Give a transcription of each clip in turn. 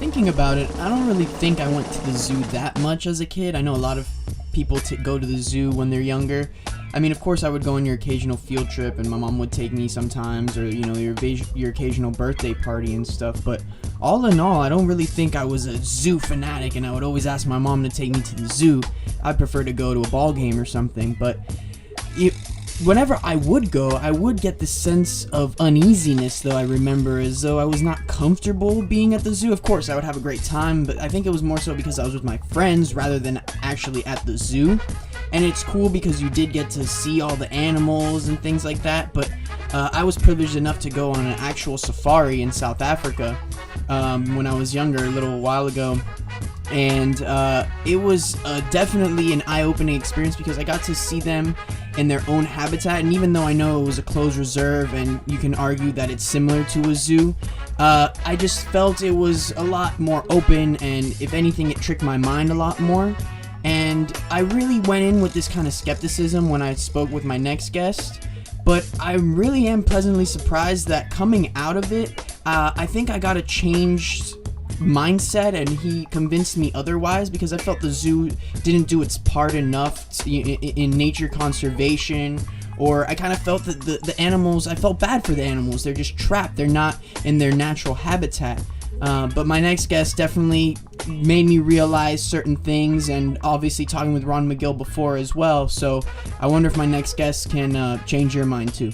thinking about it, I don't really think I went to the zoo that much as a kid. I know a lot of people go to the zoo when they're younger. I mean, of course, I would go on your occasional field trip, and my mom would take me sometimes, or, you know, your occasional birthday party and stuff. But all in all, I don't really think I was a zoo fanatic, and I would always ask my mom to take me to the zoo. I'd prefer to go to a ball game or something, but whenever I would go, I would get this sense of uneasiness, though. I remember as though I was not comfortable being at the zoo. Of course, I would have a great time, but I think it was more so because I was with my friends rather than actually at the zoo. And it's cool because you did get to see all the animals and things like that, but I was privileged enough to go on an actual safari in South Africa when I was younger, a little while ago. And it was definitely an eye-opening experience because I got to see them in their own habitat. And even though I know it was a closed reserve and you can argue that it's similar to a zoo, I just felt it was a lot more open, and if anything, it tricked my mind a lot more. And I really went in with this kind of skepticism when I spoke with my next guest, but I really am pleasantly surprised that coming out of it, I think I got a changed mindset, and he convinced me otherwise, because I felt the zoo didn't do its part enough in nature conservation, or I kind of felt that the animals, I felt bad for the animals. They're just trapped. They're not in their natural habitat. But my next guest definitely made me realize certain things, and obviously talking with Ron McGill before as well. So I wonder if my next guest can change your mind too.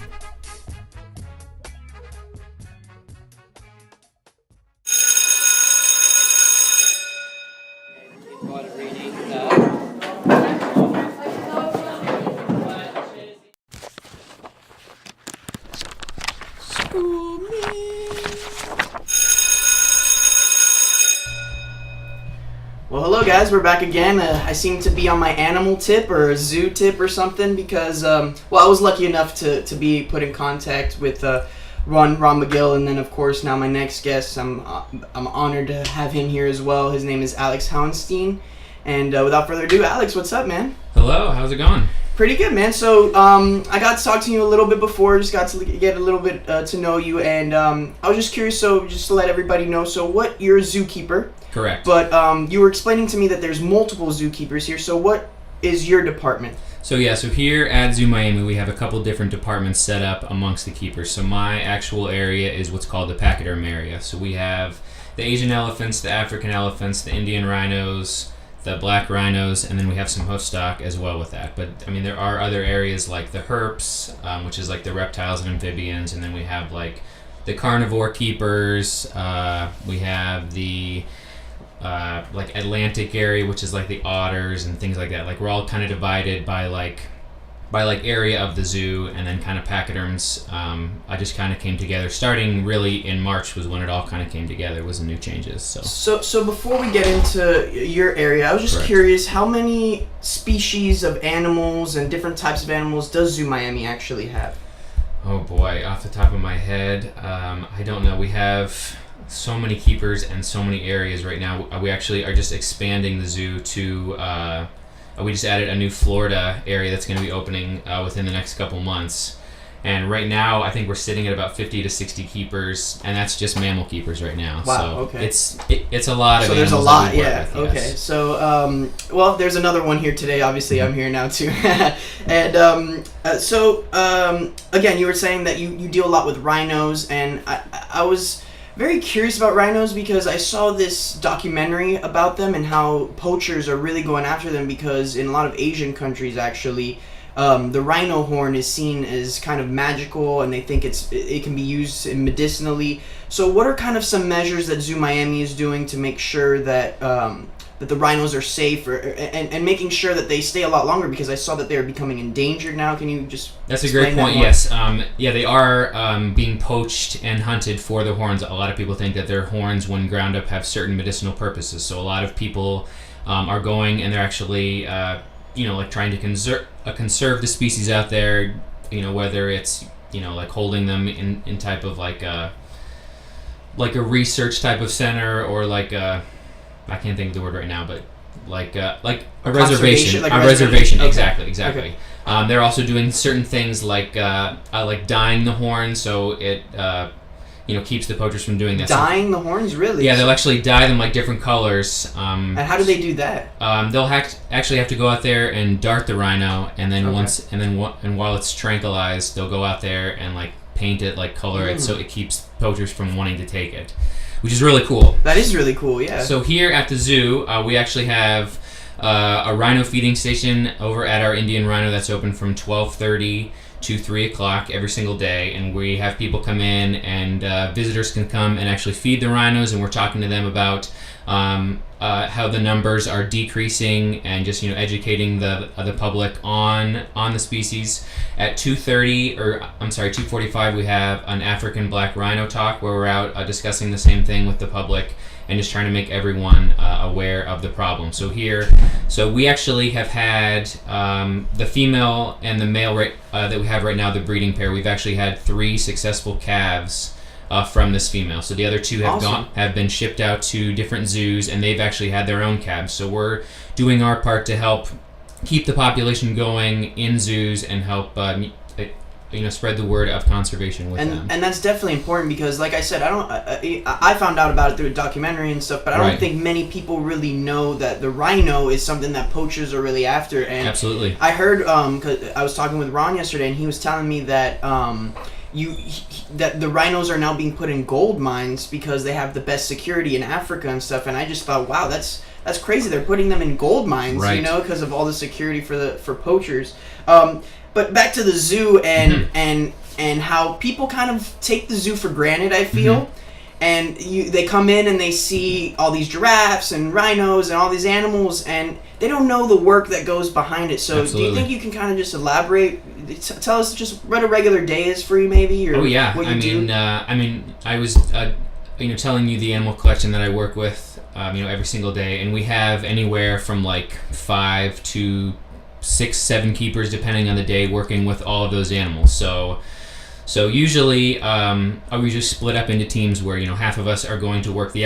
Well, hello guys, we're back again. I seem to be on my animal tip or a zoo tip or something because, I was lucky enough to be put in contact with Ron McGill, and then of course now my next guest, I'm honored to have him here as well. His name is Alex Hauenstein, and without further ado, Alex, what's up, man? Hello, how's it going? Pretty good, man. So I got to talk to you a little bit before, just got to get a little bit to know you, and I was just curious, so just to let everybody know, so you're a zookeeper. Correct. But you were explaining to me that there's multiple zookeepers here, so what is your department? So here at Zoo Miami, we have a couple different departments set up amongst the keepers. So my actual area is what's called the pachyderm area. So we have the Asian elephants, the African elephants, the Indian rhinos, the black rhinos, and then we have some host stock as well with that. But I mean, there are other areas like the herps, which is like the reptiles and amphibians, and then we have like the carnivore keepers. We have the like Atlantic area, which is like the otters and things like that. Like we're all kind of divided by like area of the zoo, and then kind of pachyderms. I just kind of came together starting really in March was when it all kind of came together, was the new changes. So before we get into your area, I was just Correct. curious, how many species of animals and different types of animals does Zoo Miami actually have? Oh boy, off the top of my head, I don't know. We have so many keepers and so many areas right now. We actually are just expanding the zoo to we just added a new Florida area that's going to be opening within the next couple months, and right now I think we're sitting at about 50 to 60 keepers, and that's just mammal keepers right now. Wow. So okay. It's a lot of so there's a animals lot, that we work yeah. with, yes. Okay. So there's another one here today. Obviously, I'm here now too. And again, you were saying that you deal a lot with rhinos, and I was very curious about rhinos because I saw this documentary about them and how poachers are really going after them, because in a lot of Asian countries actually the rhino horn is seen as kind of magical, and they think it can be used medicinally. So what are kind of some measures that Zoo Miami is doing to make sure that that the rhinos are safe, and making sure that they stay a lot longer, because I saw that they're becoming endangered now. Can you just That's a great point, yes. They are being poached and hunted for the horns. A lot of people think that their horns, when ground up, have certain medicinal purposes. So a lot of people are going and they're actually, trying to conserve the species out there, whether it's, like holding them in type of like a research type of center, or like I can't think of the word right now, but like a reservation. Like a reservation, okay. Exactly. Okay. They're also doing certain things like dyeing the horn, so it keeps the poachers from doing that. Dyeing the horns, really? Yeah, they'll actually dye them like different colors. And how do they do that? They'll actually have to go out there and dart the rhino, and then while it's tranquilized, they'll go out there and like paint it, like color it, so it keeps poachers from wanting to take it, which is really cool. That is really cool, yeah. So here at the zoo, we actually have a rhino feeding station over at our Indian Rhino that's open from 12:30 to 3 o'clock every single day, and we have people come in, and visitors can come and actually feed the rhinos, and we're talking to them about how the numbers are decreasing, and just educating the public on the species. At 2:45 we have an African black rhino talk where we're out discussing the same thing with the public and just trying to make everyone aware of the problem. So we actually have had the female and the male that we have right now, the breeding pair. We've actually had 3 successful calves from this female. So the other 2 have been shipped out to different zoos, and they've actually had their own calves. So we're doing our part to help keep the population going in zoos and help spread the word of conservation with them. And that's definitely important because, like I said, I found out about it through a documentary and stuff, but I don't think many people really know that the rhino is something that poachers are really after. And absolutely. I heard, because I was talking with Ron yesterday, and he was telling me that that the rhinos are now being put in gold mines because they have the best security in Africa and stuff. And I just thought, wow, that's crazy. They're putting them in gold mines, because of all the security for poachers. But back to the zoo and how people kind of take the zoo for granted, I feel. And they come in and they see all these giraffes and rhinos and all these animals, and they don't know the work that goes behind it. So do you think you can kind of just elaborate? Tell us just what a regular day is for you, maybe, or what you do? I was telling you the animal collection that I work with, every single day, and we have anywhere from like 5 to 6, 7 keepers depending on the day working with all of those animals. So usually we just split up into teams where half of us are going to work the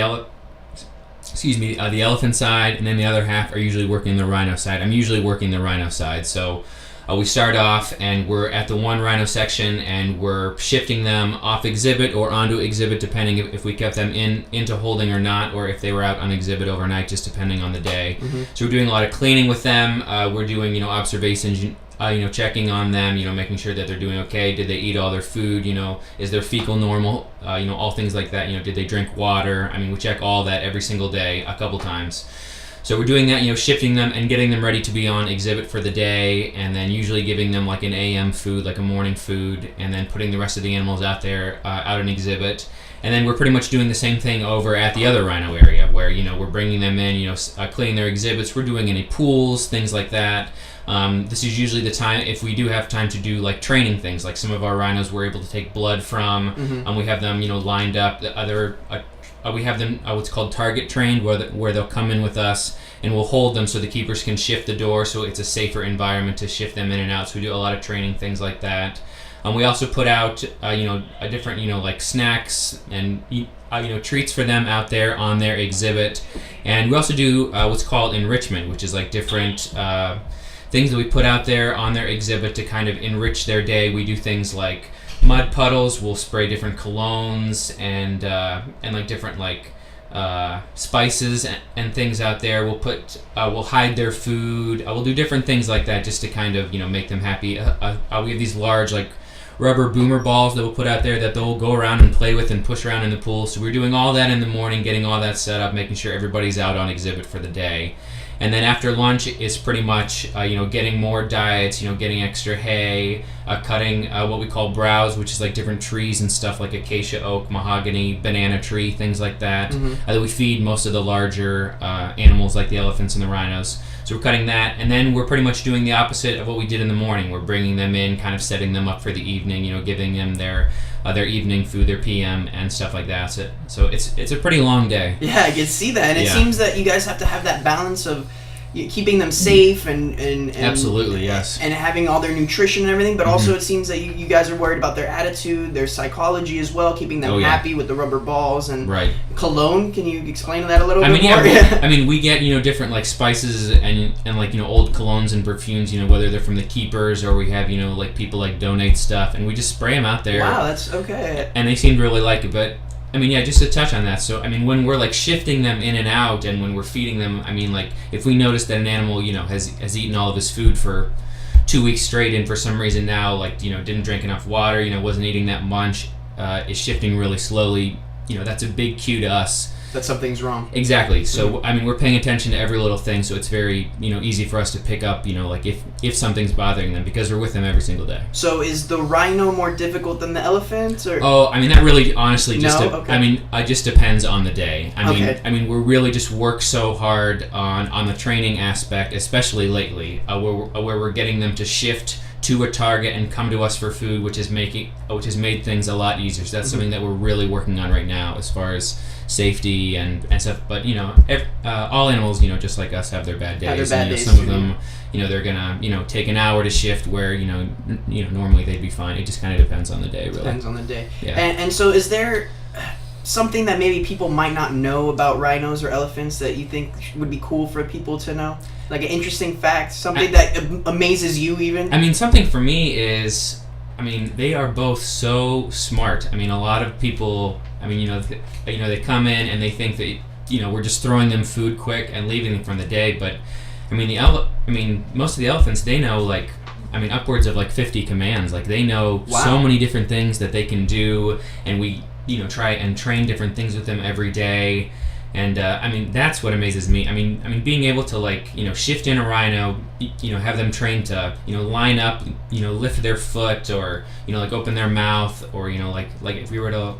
elephant side, and then the other half are usually working the rhino side. I'm usually working the rhino side. So we start off and we're at the one rhino section, and we're shifting them off exhibit or onto exhibit depending if we kept them into holding or not, or if they were out on exhibit overnight, just depending on the day. So we're doing a lot of cleaning with them. We're doing observations, checking on them, making sure that they're doing okay. Did they eat all their food? Is their fecal normal? All things like that. Did they drink water? We check all that every single day, a couple times. So we're doing that, shifting them and getting them ready to be on exhibit for the day, and then usually giving them like an AM food, like a morning food, and then putting the rest of the animals out there, out on exhibit. And then we're pretty much doing the same thing over at the other rhino area where, we're bringing them in, cleaning their exhibits. We're doing any pools, things like that. This is usually the time, if we do have time to do like training things, like some of our rhinos we're able to take blood from, and we have them, lined up. We have them what's called target trained, where they'll come in with us and we'll hold them so the keepers can shift the door, so it's a safer environment to shift them in and out. So we do a lot of training, things like that. We also put out a different like snacks and treats for them out there on their exhibit. And we also do what's called enrichment, which is like different things that we put out there on their exhibit to kind of enrich their day. We do things like mud puddles. We'll spray different colognes and like different like spices and things out there. We'll hide their food. We'll do different things like that just to kind of make them happy. We have these large like rubber boomer balls that we'll put out there that they'll go around and play with and push around in the pool. So we're doing all that in the morning, getting all that set up, making sure everybody's out on exhibit for the day. And then after lunch, it's pretty much, getting more diets, getting extra hay, cutting what we call browse, which is like different trees and stuff like acacia, oak, mahogany, banana tree, things like that. That we feed most of the larger animals like the elephants and the rhinos. So we're cutting that, and then we're pretty much doing the opposite of what we did in the morning. We're bringing them in, kind of setting them up for the evening, giving them their evening food, their PM, and stuff like that. So it's a pretty long day. Yeah, I can see that, and it seems that you guys have to have that balance of keeping them safe and Absolutely, yes. and having all their nutrition and everything, but also it seems that you guys are worried about their attitude, their psychology as well, keeping them happy with the rubber balls and cologne. Can you explain that a little bit more? I mean, we get different like spices and like old colognes and perfumes, whether they're from the keepers or we have like people like donate stuff, and we just spray them out there. Wow, that's okay. And they seem to really like it, but. I mean, just to touch on that. So, I mean, when we're like shifting them in and out, and when we're feeding them, I mean, like if we notice that an animal, has eaten all of his food for 2 weeks straight, and for some reason now, like didn't drink enough water, wasn't eating that much, is shifting really slowly, that's a big cue to us that something's wrong. Exactly. So I mean, we're paying attention to every little thing, so it's very easy for us to pick up like if something's bothering them, because we're with them every single day. So is the rhino more difficult than the elephant, or? Oh, I mean, that really honestly just okay. I mean, it just depends on the day. I mean we really just work so hard on the training aspect, especially lately, where we're getting them to shift to a target and come to us for food, which has made things a lot easier. So that's something that we're really working on right now as far as safety and stuff. But all animals just like us have their bad days. Some of them they're gonna take an hour to shift where normally they'd be fine. It just kind of depends on the day, really. Depends on the day. Yeah. And so is there something that maybe people might not know about rhinos or elephants that you think would be cool for people to know? Like an interesting fact, something that amazes you even? I mean, something for me is, they are both so smart. I mean, a lot of people, they come in and they think that, we're just throwing them food quick and leaving them for the day. But, most of the elephants, they know, like, upwards of, like, 50 commands. Like, they know so many different things that they can do, and we, try and train different things with them every day. And that's what amazes me. I mean, being able to like shift in a rhino, have them trained to line up, lift their foot, or like open their mouth, or like if we were to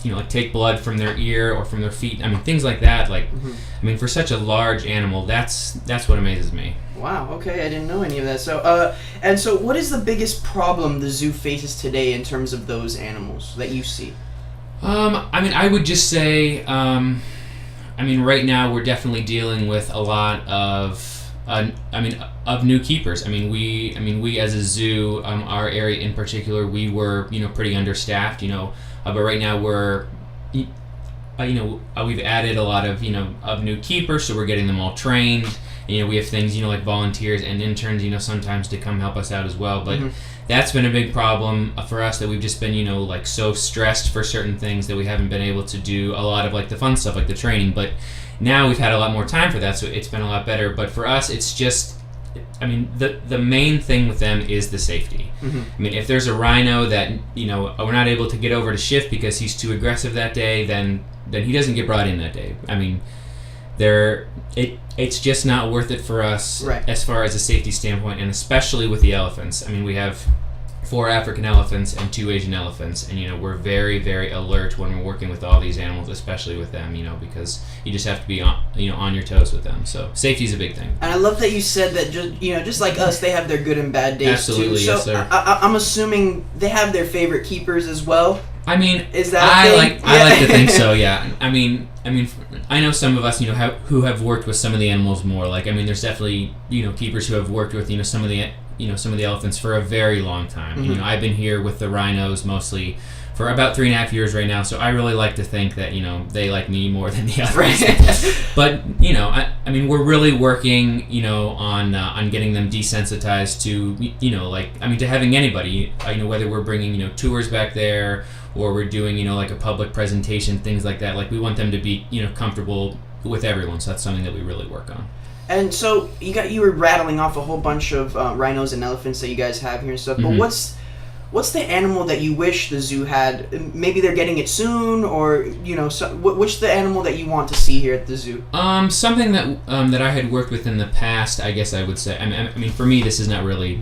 like take blood from their ear or from their feet. I mean, things like that. Like, for such a large animal, that's what amazes me. Wow. Okay, I didn't know any of that. So, and so, what is the biggest problem the zoo faces today in terms of those animals that you see? I would just say. Right now we're definitely dealing with a lot of new keepers. We as a zoo, our area in particular, we were pretty understaffed. But right now we've added a lot of of new keepers, so we're getting them all trained. We have things like volunteers and interns sometimes to come help us out as well. But that's been a big problem for us, that we've just been like so stressed for certain things that we haven't been able to do a lot of like the fun stuff like the training. But now we've had a lot more time for that, so it's been a lot better. But for us, it's just the main thing with them is the safety. If there's a rhino that we're not able to get over to shift because he's too aggressive that day, then he doesn't get brought in that day. It's just not worth it for us as far as a safety standpoint, and especially with the elephants. We have 4 African elephants and 2 Asian elephants, and we're very, very alert when we're working with all these animals, especially with them, because you just have to be on your toes with them. So safety is a big thing. And I love that you said that just like us, they have their good and bad days. Absolutely, too. So yes, sir. I'm assuming they have their favorite keepers as well. Is that a thing? I like to think so. Yeah. I know some of us, who have worked with some of the animals more. Like, there's definitely, keepers who have worked with, some of the elephants for a very long time. I've been here with the rhinos mostly for about 3.5 years right now. So I really like to think that, they like me more than the others. But, we're really working, on getting them desensitized to, to having anybody, whether we're bringing, tours back there, or we're doing, like a public presentation, things like that. Like, we want them to be, comfortable with everyone. So that's something that we really work on. And so you were rattling off a whole bunch of rhinos and elephants that you guys have here and stuff. But what's the animal that you wish the zoo had? Maybe they're getting it soon, or which the animal that you want to see here at the zoo? Something that I had worked with in the past, I guess I would say. For me, this is not really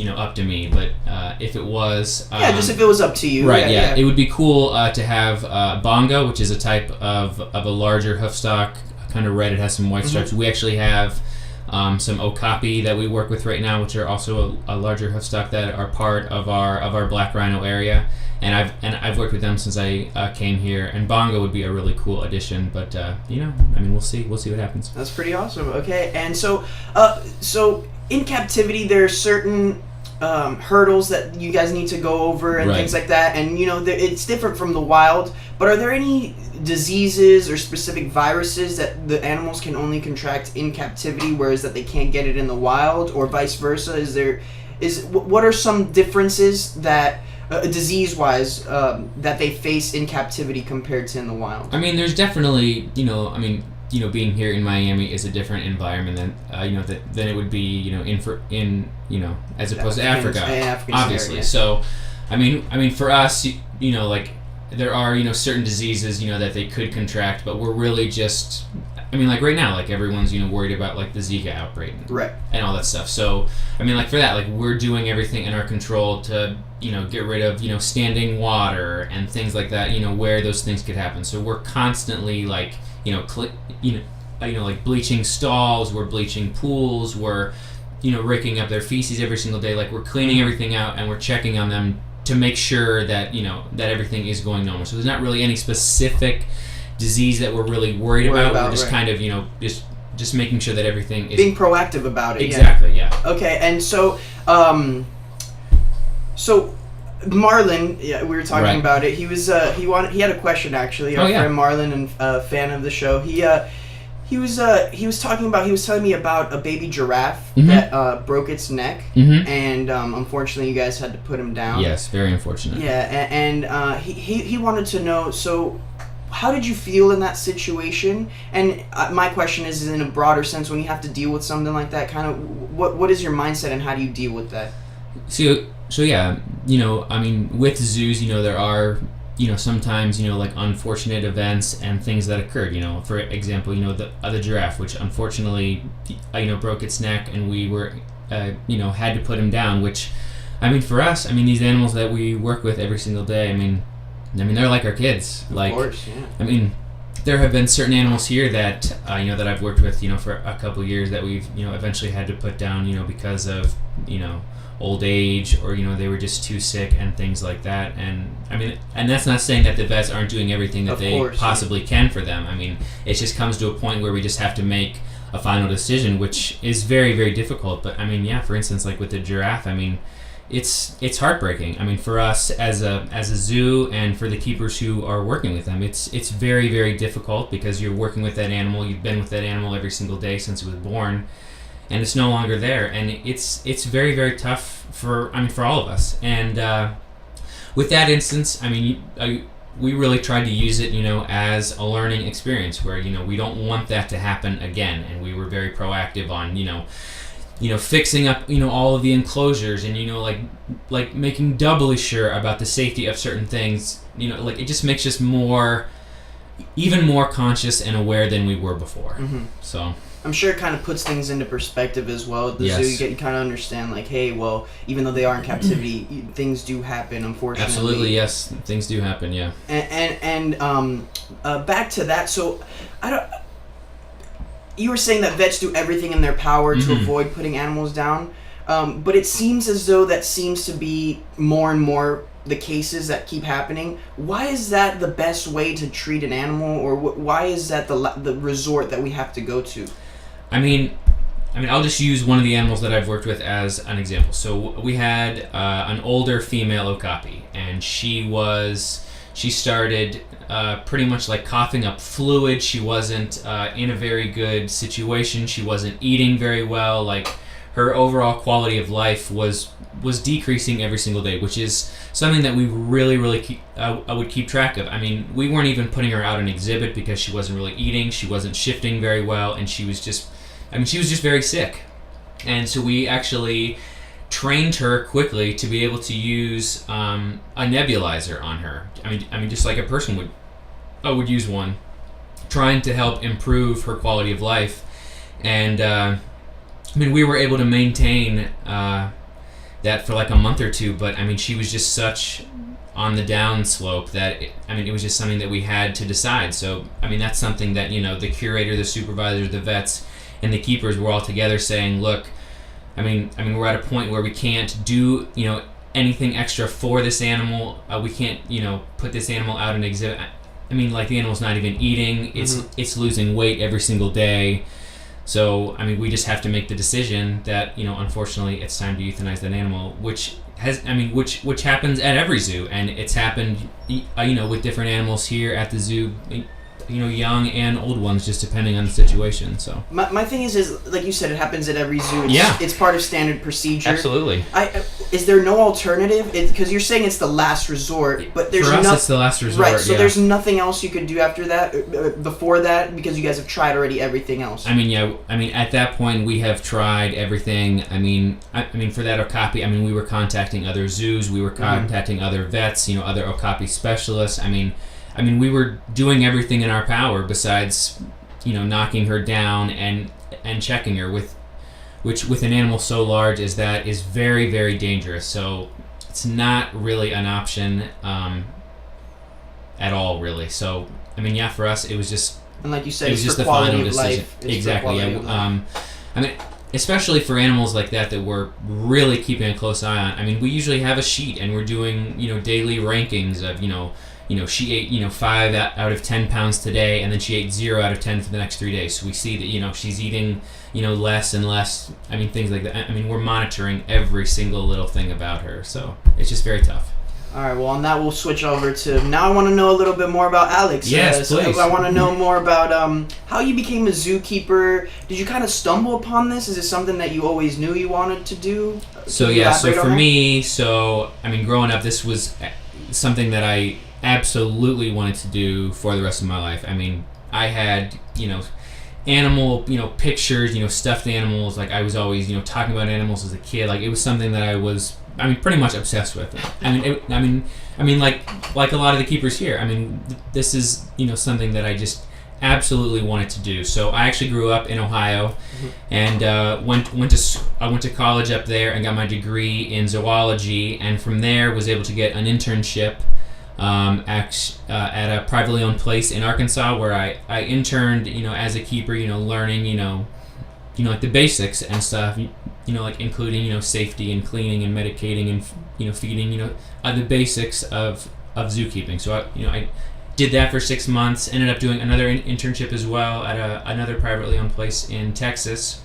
up to me, but if it was... just if it was up to you. Right, yeah. It would be cool to have bongo, which is a type of a larger hoofstock, kind of red. It has some white stripes. We actually have some okapi that we work with right now, which are also a larger hoofstock that are part of our black rhino area. and I've worked with them since I came here. And Bongo would be a really cool addition, but we'll see what happens. That's pretty awesome. Okay, and so in captivity, there are certain hurdles that you guys need to go over and things like that, and it's different from the wild. But are there any diseases or specific viruses that the animals can only contract in captivity, whereas that they can't get it in the wild, or vice versa? What are some differences that disease-wise that they face in captivity compared to in the wild? I mean, there's definitely being here in Miami is a different environment than it would be as opposed to Africa, obviously. Area. So, I mean for us, like there are certain diseases that they could contract, but we're really just like right now, like everyone's worried about like the Zika outbreak, right, and all that stuff. So like for that, like we're doing everything in our control to get rid of standing water and things like that, where those things could happen. So we're constantly like like bleaching stalls, we're bleaching pools, we're raking up their feces every single day. Like we're cleaning everything out and we're checking on them to make sure that that everything is going normal. So there's not really any specific disease that we're really worried about. We're just kind of just making sure that everything is being proactive about it. Exactly. Yeah. Okay, and so Marlon, we were talking about it. He was he had a question actually. Our friend Marlon, and a fan of the show. He was telling me about a baby giraffe that broke its neck, and unfortunately you guys had to put him down. Yes, very unfortunate. Yeah, and he wanted to know, so how did you feel in that situation? And my question is in a broader sense, when you have to deal with something like that, kind of what is your mindset and how do you deal with that? So yeah, with zoos, there are sometimes like unfortunate events and things that occurred. For example, the giraffe, which unfortunately broke its neck, and we were had to put him down. Which, for us, these animals that we work with every single day, they're like our kids. Like, of course, yeah. There have been certain animals here that that I've worked with for a couple of years that we've eventually had to put down because of old age, or they were just too sick and things like that. And and that's not saying that the vets aren't doing everything that they possibly can for them. It just comes to a point where we just have to make a final decision, which is very, very difficult. But for instance, like with the giraffe, it's heartbreaking. For us as a zoo, and for the keepers who are working with them, it's very, very difficult, because you're working with that animal, you've been with that animal every single day since it was born, and it's no longer there, and it's very, very tough for all of us. And with that instance, we really tried to use it as a learning experience, where we don't want that to happen again, and we were very proactive on fixing up all of the enclosures, and like making doubly sure about the safety of certain things. Like it just makes us even more conscious and aware than we were before. So I'm sure it kind of puts things into perspective as well. At the zoo, you kind of understand, like, hey, well, even though they are in captivity, things do happen, unfortunately. Absolutely, yes, things do happen, yeah. And back to that. So, you were saying that vets do everything in their power to avoid putting animals down, but it seems as though that seems to be more and more the cases that keep happening. Why is that the best way to treat an animal, or why is that the resort that we have to go to? I'll just use one of the animals that I've worked with as an example. So we had an older female okapi, and she started pretty much like coughing up fluid. She wasn't in a very good situation. She wasn't eating very well. Like, her overall quality of life was decreasing every single day, which is something that we really, really I would keep track of. We weren't even putting her out on exhibit because she wasn't really eating. She wasn't shifting very well, and she was just very sick. And so we actually trained her quickly to be able to use a nebulizer on her. Just like a person would use one, trying to help improve her quality of life. And we were able to maintain that for like a month or two, but she was just such on the down slope that it was just something that we had to decide. So that's something that the curator, the supervisor, the vets, and the keepers were all together saying, look, we're at a point where we can't do anything extra for this animal. We can't, put this animal out and exhibit. I mean, like, the animal's not even eating. It's losing weight every single day. So, I mean, we just have to make the decision that, unfortunately, it's time to euthanize that animal, which happens at every zoo, and it's happened, with different animals here at the zoo, young and old ones, just depending on the situation. So my thing is like you said, it happens at every zoo. It's part of standard procedure. Absolutely. Is there no alternative? Because you're saying it's the last resort, but there's for us it's the last resort. Right. So there's nothing else you could do after that, before that, because you guys have tried already everything else. I mean, at that point we have tried everything. I mean, for that okapi, we were contacting other zoos, we were contacting other vets, other okapi specialists. I mean, we were doing everything in our power besides, knocking her down and checking her, which with an animal so large as that is very, very dangerous. So it's not really an option at all, really. So, for us, it was just... And like you said, it was just the final decision. Exactly, yeah. Especially for animals like that we're really keeping a close eye on. We usually have a sheet, and we're doing, daily rankings of, she ate, 5 out of 10 pounds today, and then she ate 0 out of 10 for the next 3 days. So we see that, she's eating, less and less. Things like that. We're monitoring every single little thing about her. So it's just very tough. All right, well, on that, we'll switch over to... Now I want to know a little bit more about Alex. Yes, please. So I want to know more about how you became a zookeeper. Did you kind of stumble upon this? Is it something that you always knew you wanted to do? So for me, growing up, this was something that I absolutely wanted to do for the rest of my life. I had, animal, pictures, stuffed animals. Like, I was always, talking about animals as a kid. Like, it was something that I was... pretty much obsessed with it. Like a lot of the keepers here. This is, something that I just absolutely wanted to do. So I actually grew up in Ohio, and I went to college up there and got my degree in zoology, and from there was able to get an internship at a privately owned place in Arkansas, where I interned, as a keeper, learning, like the basics and stuff, like including, safety and cleaning and medicating and, feeding, the basics of zookeeping. So I did that for 6 months, ended up doing another internship as well at another privately owned place in Texas,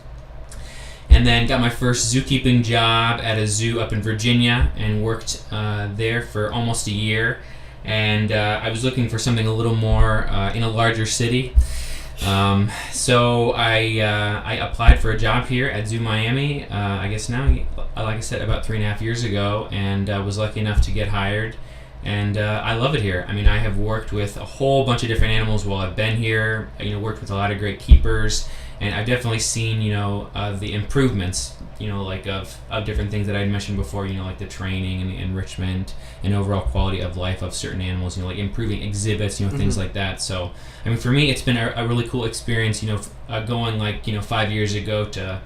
and then got my first zookeeping job at a zoo up in Virginia, and worked there for almost a year. And I was looking for something a little more in a larger city. So I applied for a job here at Zoo Miami, I guess now, like I said, about 3.5 years ago, and was lucky enough to get hired. And I love it here. I have worked with a whole bunch of different animals while I've been here. Worked with a lot of great keepers, and I've definitely seen, the improvements, like of different things that I had mentioned before, like the training and the enrichment and overall quality of life of certain animals, like improving exhibits, things like that. So, for me, it's been a really cool experience, going 5 years ago to,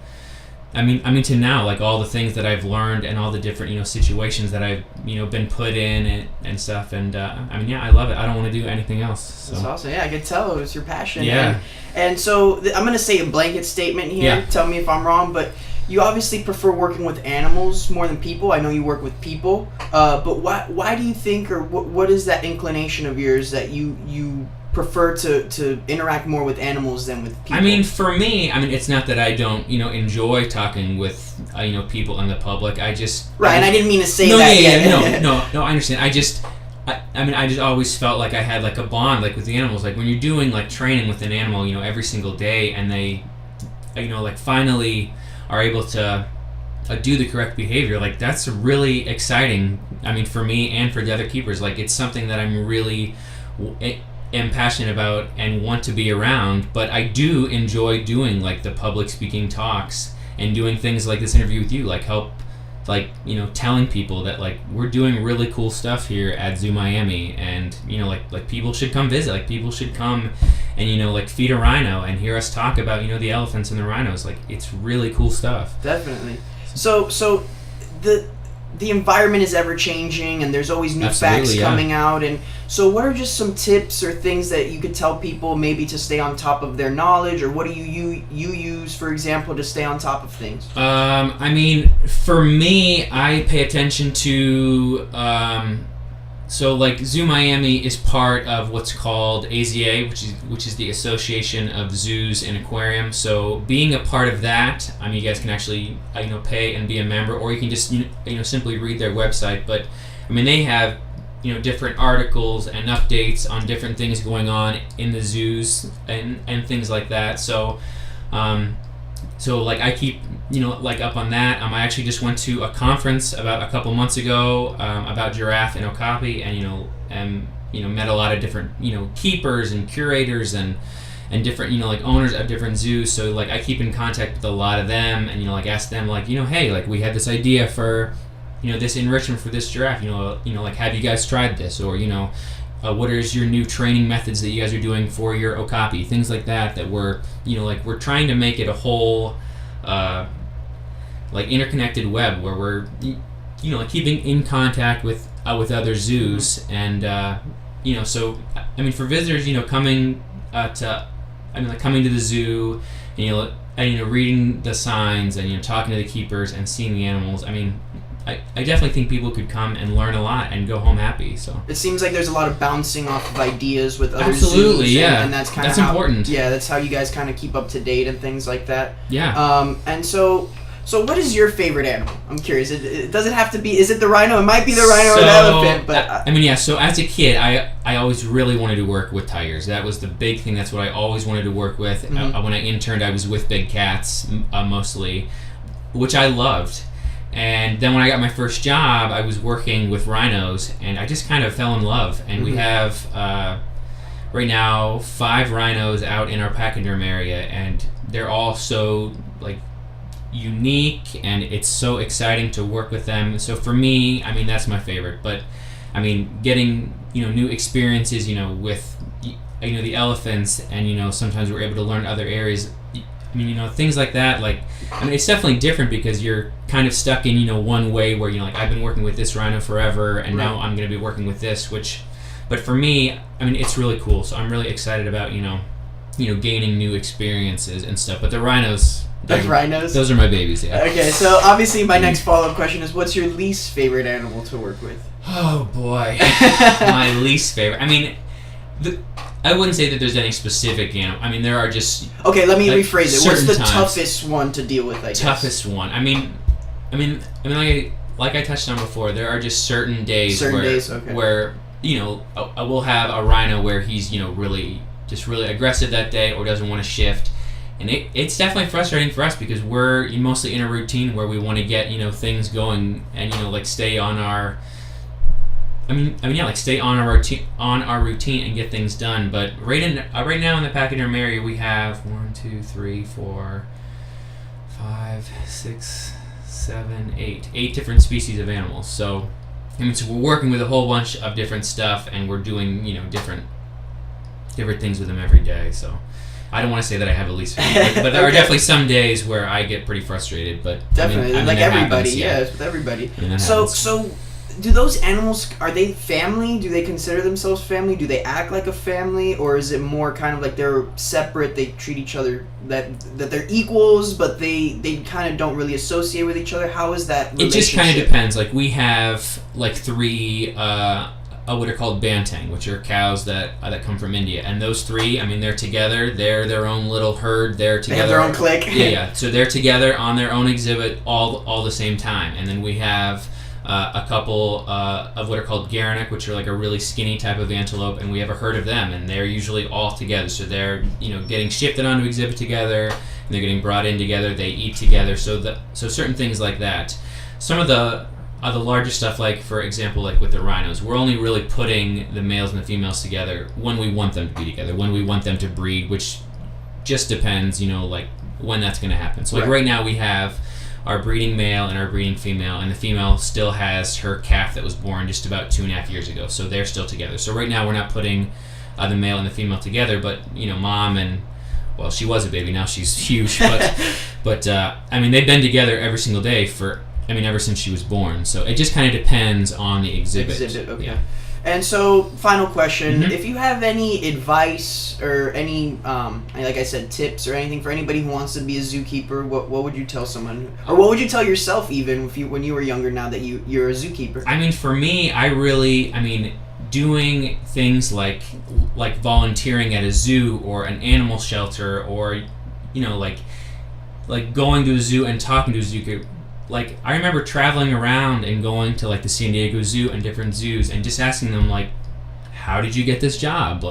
to now, like all the things that I've learned and all the different, situations that I've, been put in and stuff. And, I love it. I don't want to do anything else. So. That's awesome. Yeah, I could tell it was your passion. Yeah. And so I'm going to say a blanket statement here. Yeah. Tell me if I'm wrong, but you obviously prefer working with animals more than people. I know you work with people. But why do you think, or what is that inclination of yours that you prefer to interact more with animals than with people? For me, it's not that I don't, enjoy talking with, people and the public. I just... Right, and I didn't mean to say no, that. Yeah, no, I understand. I just always felt like I had, like, a bond, like, with the animals. Like, when you're doing, like, training with an animal, every single day, and they, like, finally are able to do the correct behavior, like, that's really exciting, for me and for the other keepers. Like, it's something that I'm really... am passionate about and want to be around, but I do enjoy doing, like, the public speaking talks and doing things like this interview with you, like help, like, telling people that, like, we're doing really cool stuff here at Zoo Miami, and like people should come visit, like people should come and like feed a rhino and hear us talk about the elephants and the rhinos. Like, it's really cool stuff. Definitely. So the environment is ever changing, and there's always new Absolutely, facts yeah. coming out. And so, what are just some tips or things that you could tell people maybe to stay on top of their knowledge, or what do you use, for example, to stay on top of things? I mean, for me, I pay attention to. So like Zoo Miami is part of what's called AZA, which is the Association of Zoos and Aquariums. So being a part of that, I mean, you guys can actually pay and be a member, or you can just simply read their website. But I mean, they have different articles and updates on different things going on in the zoos and things like that. So so like I keep like up on that. I actually just went to a conference about a couple months ago about giraffe and okapi, and met a lot of different keepers and curators and different like owners of different zoos. So like I keep in contact with a lot of them, and like ask them like hey, like we had this idea for this enrichment for this giraffe, like have you guys tried this, or what is your new training methods that you guys are doing for your okapi, things like that we're like we're trying to make it a whole like interconnected web where we're like keeping in contact with other zoos. And so I mean for visitors coming coming to the zoo and reading the signs and talking to the keepers and seeing the animals, I mean I definitely think people could come and learn a lot and go home happy. So it seems like there's a lot of bouncing off of ideas with other Absolutely, zoos, yeah. and that's kind of important. Yeah, that's how you guys kind of keep up to date and things like that. Yeah. And so what is your favorite animal? I'm curious. Does it have to be? Is it the rhino? It might be the rhino or the elephant, but I mean, yeah. So as a kid, I always really wanted to work with tigers. That was the big thing. That's what I always wanted to work with. Mm-hmm. When I interned, I was with big cats mostly, which I loved. And then when I got my first job, I was working with rhinos, and I just kind of fell in love. And we have, right now, 5 rhinos out in our pachyderm area, and they're all so, like, unique, and it's so exciting to work with them. So for me, I mean, that's my favorite. But, I mean, getting, new experiences, with, the elephants, and, sometimes we're able to learn other areas. I mean, things like that, like, I mean, it's definitely different because you're kind of stuck in, one way where, like, I've been working with this rhino forever, and now I'm going to be working with this, but for me, I mean, it's really cool, so I'm really excited about, gaining new experiences and stuff, but the rhinos... Those are my babies, yeah. Okay, so obviously my next follow-up question is, what's your least favorite animal to work with? Oh, boy. My least favorite. I mean... I wouldn't say that there's any specific animal. I mean, there are just... Okay, let me rephrase it. What's the times, toughest one to deal with, I guess? Toughest one. I mean, like I touched on before, there are just certain days where I will have a rhino where he's, really aggressive that day or doesn't want to shift. And it's definitely frustrating for us because we're mostly in a routine where we want to get, things going and, like stay on our... stay on our routine and get things done. But right now in the pachyderm area, we have 1, 2, 3, 4, 5, 6, 7, 8 different species of animals. So, so we're working with a whole bunch of different stuff, and we're doing different things with them every day. So, I don't want to say that I have a least favorite, but there are definitely some days where I get pretty frustrated. But definitely, like everybody, it's with everybody. So. Do those animals, are they family? Do they consider themselves family? Do they act like a family? Or is it more kind of like they're separate, they treat each other, that they're equals, but they kind of don't really associate with each other? How is that relationship? It just kind of depends. Like, we have, like, 3, what are called banteng, which are cows that come from India. And those 3, I mean, they're together. They're their own little herd. They're together. They have their own clique. Yeah. So they're together on their own exhibit all the same time. And then we have... a couple of what are called Garanek, which are like a really skinny type of antelope, and we have a herd of them, and they're usually all together. So they're getting shifted onto exhibit together, and they're getting brought in together. They eat together. So certain things like that. Some of the larger stuff, like for example, like with the rhinos, we're only really putting the males and the females together when we want them to be together, when we want them to breed, which just depends, like when that's going to happen. So like right now we have our breeding male and our breeding female, and the female still has her calf that was born just about 2.5 years ago, so they're still together. So right now we're not putting the male and the female together, but mom and, well, she was a baby, now she's huge, but I mean, they've been together every single day for ever since she was born. So it just kind of depends on the exhibit. Okay. Yeah. And so, final question: Mhm. if you have any advice or any, like I said, tips or anything for anybody who wants to be a zookeeper, what would you tell someone, or what would you tell yourself even when you were younger? Now that you're a zookeeper. I mean, for me, doing things like volunteering at a zoo or an animal shelter, or like going to a zoo and talking to a zookeeper. Like, I remember traveling around and going to like the San Diego Zoo and different zoos and just asking them, like, how did you get this job?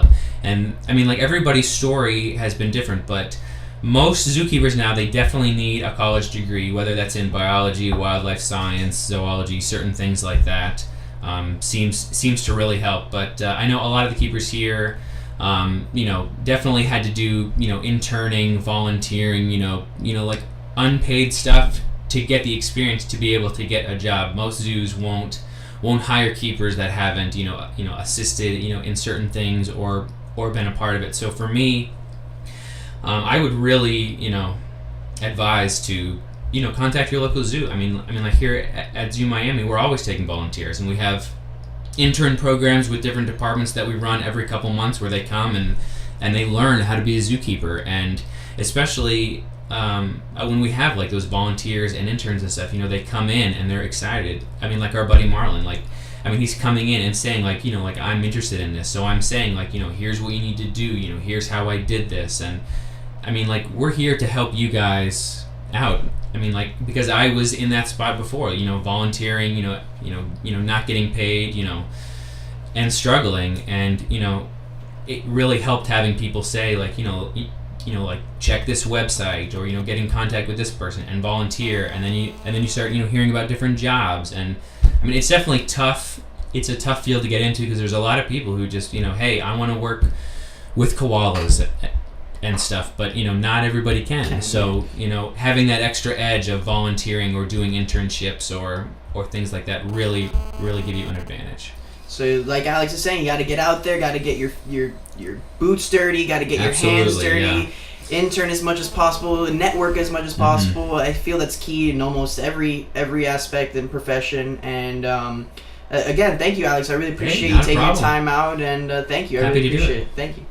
And I mean, like, everybody's story has been different, but most zookeepers now, they definitely need a college degree, whether that's in biology, wildlife science, zoology, certain things like that. Seems to really help. But I know a lot of the keepers here, definitely had to do, interning, volunteering, like unpaid stuff to get the experience to be able to get a job. Most zoos won't hire keepers that haven't, assisted, in certain things or been a part of it. So for me, I would really, advise to, contact your local zoo. I mean, like here at Zoo Miami, we're always taking volunteers, and we have intern programs with different departments that we run every couple months where they come and they learn how to be a zookeeper. And especially when we have like those volunteers and interns and stuff, they come in and they're excited. I mean, like our buddy Marlon, he's coming in and saying like, I'm interested in this. So I'm saying like, here's what you need to do. Here's how I did this. And I mean, like, we're here to help you guys out. I mean, like, because I was in that spot before, volunteering, not getting paid, and struggling. And, it really helped having people say like, like, check this website, or get in contact with this person and volunteer, and then you start hearing about different jobs. And I mean, it's definitely tough. It's a tough field to get into because there's a lot of people who just hey, I want to work with koalas and stuff, but not everybody can. So having that extra edge of volunteering or doing internships or things like that really give you an advantage. So, like Alex is saying, you got to get out there, got to get your boots dirty, got to get your hands dirty, intern as much as possible, network as much as possible. I feel that's key in almost every aspect and profession. And again, thank you, Alex. I really appreciate you taking your time out, and thank you. I really appreciate it. Thank you.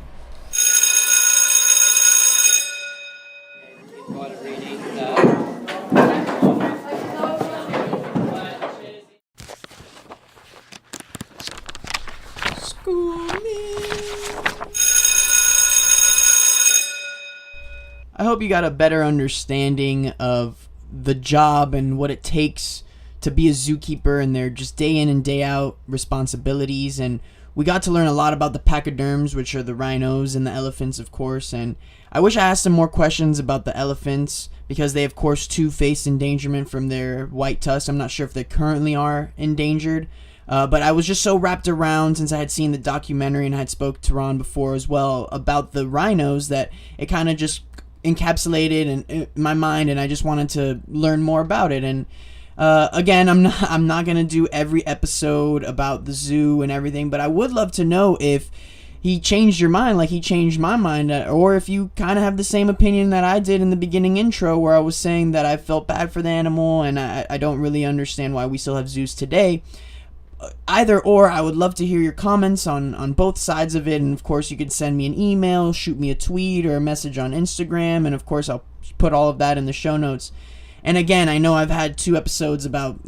I hope you got a better understanding of the job and what it takes to be a zookeeper and their just day in and day out responsibilities. And we got to learn a lot about the pachyderms, which are the rhinos, and the elephants, of course. And I wish I asked some more questions about the elephants, because they, of course, too face endangerment from their white tusks. I'm not sure if they currently are endangered. But I was just so wrapped around, since I had seen the documentary and I had spoke to Ron before as well about the rhinos, that it kind of just encapsulated in my mind, and I just wanted to learn more about it. And again, I'm not gonna do every episode about the zoo and everything, but I would love to know if he changed your mind like he changed my mind, or if you kind of have the same opinion that I did in the beginning intro, where I was saying that I felt bad for the animal and I don't really understand why we still have zoos today. Either or, I would love to hear your comments on both sides of it. And of course, you could send me an email, shoot me a tweet or a message on Instagram, and of course I'll put all of that in the show notes. And again, I know I've had 2 episodes about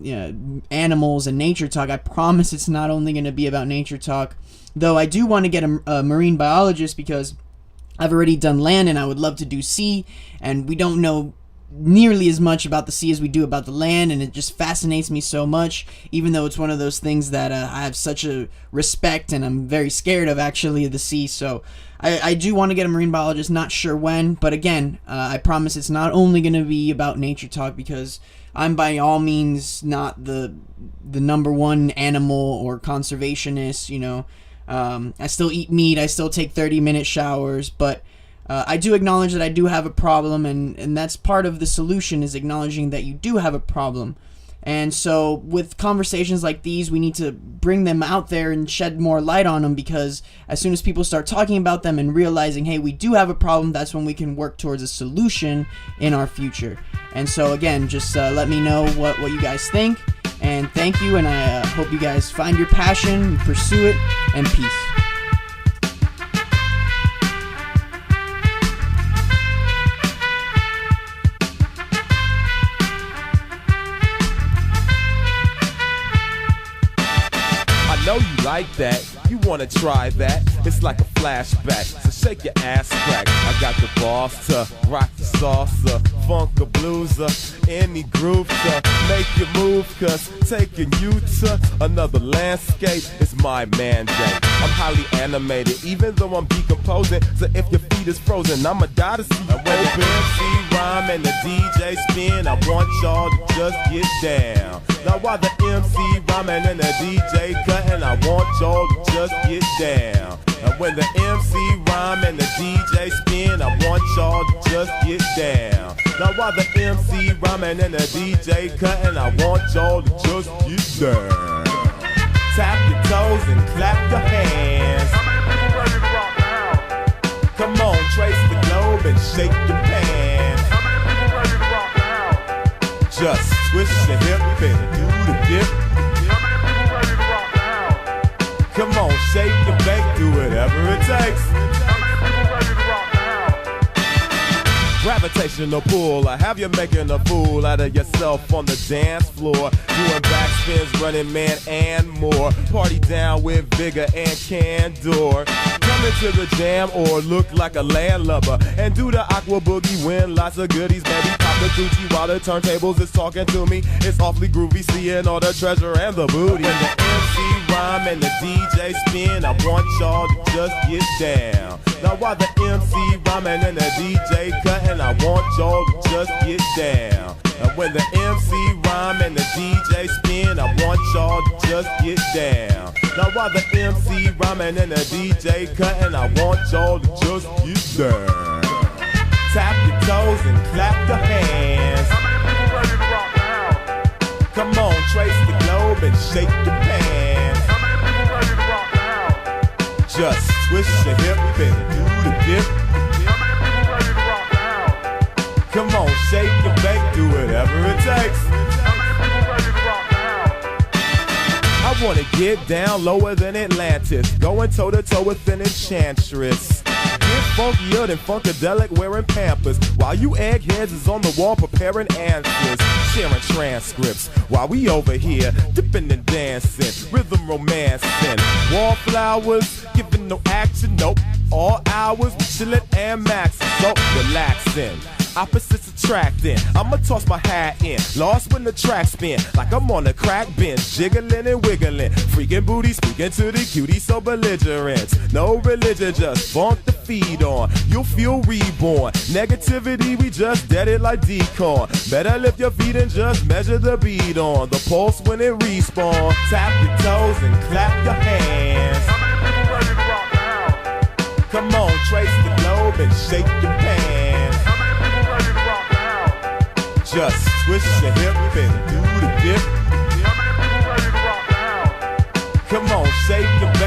animals and nature talk. I promise it's not only going to be about nature talk, though I do want to get a marine biologist, because I've already done land and I would love to do sea, and we don't know nearly as much about the sea as we do about the land, and it just fascinates me so much, even though it's one of those things that I have such a respect, and I'm very scared of, actually, of the sea. So I do want to get a marine biologist, not sure when, but again, I promise it's not only going to be about nature talk, because I'm by all means not the number one animal or conservationist. I still eat meat, I still take 30-minute showers, but I do acknowledge that I do have a problem, and that's part of the solution, is acknowledging that you do have a problem. And so with conversations like these, we need to bring them out there and shed more light on them, because as soon as people start talking about them and realizing, hey, we do have a problem, that's when we can work towards a solution in our future. And so again, just let me know what you guys think. And thank you, and I hope you guys find your passion, pursue it, and peace. Know you like that, you wanna try that. It's like a flashback, so shake your ass crack. I got the boss to rock the salsa, funk a blueser, any groove to make you move, cause taking you to another landscape is my mandate. I'm highly animated, even though I'm decomposing, so if your feet is frozen, I'ma die to see you open. MC rhyme and the DJ spin, I want y'all to just get down. Now while the MC rhyming and the DJ cutting, I want y'all to just get down. And when the MC rhyme and the DJ spin, I want y'all to just get down. Now while the MC rhyming and the DJ cutting, I want y'all to just get down. Tap your toes and clap your hands. Come on, trace the globe and shake your pants. Just twist your hip and do the dip. Come on, shake and bake, do whatever it takes. Gravitational pull, I have you making a fool out of yourself on the dance floor, doing backspins, running man and more. Party down with vigor and candor. Come into the jam or look like a landlubber and do the aqua boogie, win lots of goodies, baby. Pop the Gucci while the turntables is talking to me. It's awfully groovy, seeing all the treasure and the booty. When the MC rhyme and the DJ spin, I want y'all to just get down. Now while the MC rhyming and the DJ cutting, I want y'all to just get down. And when the MC rhyme and the DJ spin, I want y'all to just get down. Now while the MC rhyming and the DJ cutting, I want y'all to just get down. Tap your toes and clap your hands. Come on, trace the globe and shake your pants. Just twist your hip and do the dip. Come on, shake and bake, do whatever it takes. I wanna get down lower than Atlantis, going toe to toe with an enchantress. Get funkier than Funkadelic wearing Pampers, while you eggheads is on the wall preparing answers, sharing transcripts, while we over here dipping and dancing, rhythm romancing, wallflowers, giving no action, nope. All hours we chillin' and maxin', so relaxing. Opposites attracting, I'ma toss my hat in, lost when the track spin, like I'm on a crack bench, jiggling and wiggling, freaking booty, speaking to the cutie, so belligerent. No religion, just funk the feed on, you'll feel reborn. Negativity, we just dead it like decorn. Better lift your feet and just measure the beat on the pulse when it respawn. Tap your toes and clap your hands. Come on, trace the globe and shake your pants. Just twist your hip and do the dip. Come on, shake your back.